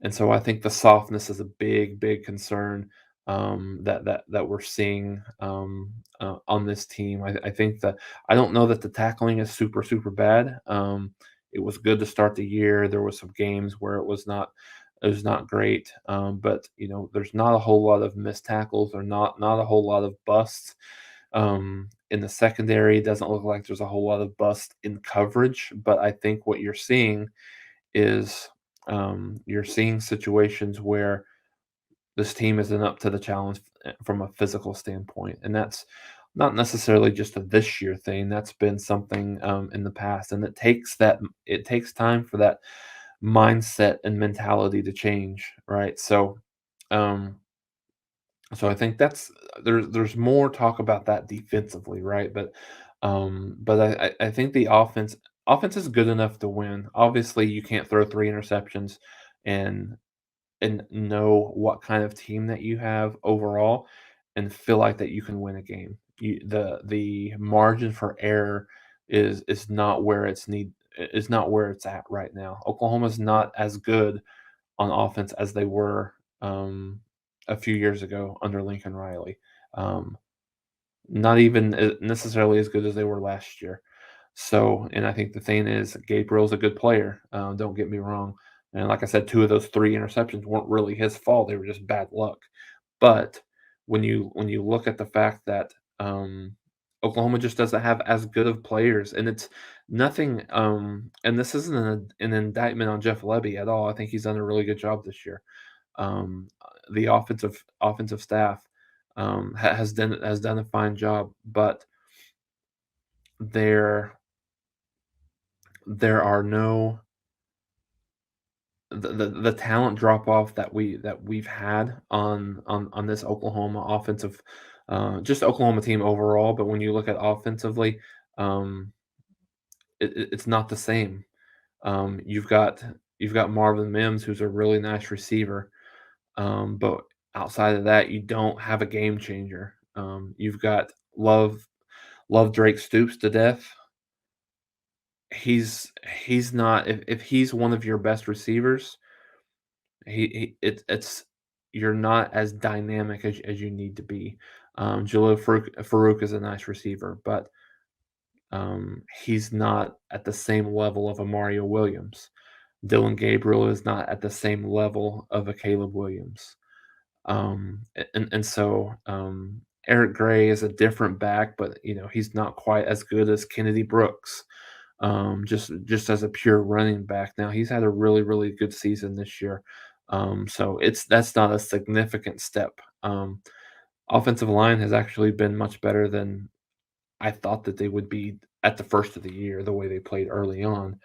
And so I think the softness is a big, big concern that we're seeing on this team. I think that I don't know that the tackling is super, super bad. It was good to start the year. There was some games where it was not great, but there's not a whole lot of missed tackles or not a whole lot of busts. In the secondary, it doesn't look like there's a whole lot of bust in coverage, but I think what is you're seeing situations where this team isn't up to the challenge from a physical standpoint, and that's not necessarily just a this year thing. That's been something in the past, and it takes time for that mindset and mentality to change, right? Um, so I think there's more talk about that defensively, right? But I think the offense is good enough to win. Obviously, you can't throw 3 interceptions and know what kind of team that you have overall and feel like that you can win a game. The margin for error is not where is not where it's at right now. Oklahoma's not as good on offense as they were a few years ago under Lincoln Riley. Um, Not even necessarily as good as they were last year. So, and I think the thing is, Gabriel's a good player. Don't get me wrong. And like I said, 2 of those 3 interceptions weren't really his fault; they were just bad luck. But when you look at the fact that Oklahoma just doesn't have as good of players, and it's nothing. And this isn't an indictment on Jeff Lebby at all. I think he's done a really good job this year. The offensive staff has done a fine job, but there there are no the talent drop off that we've had on this Oklahoma offensive, just Oklahoma team overall. But when you look at offensively, um, it's not the same. You've got Marvin Mims, who's a really nice receiver, but outside of that, you don't have a game changer. You've got love Drake Stoops to death. He's not if he's one of your best receivers, it's you're not as dynamic as you need to be. Jalil Farouk is a nice receiver, but he's not at the same level of a Mario Williams. Dylan Gabriel is not at the same level of a Caleb Williams. And so Eric Gray is a different back, but he's not quite as good as Kennedy Brooks. Just as a pure running back. Now he's had a really, really good season this year. So that's not a significant step. Offensive line has actually been much better than I thought that they would be at the first of the year, the way they played early on.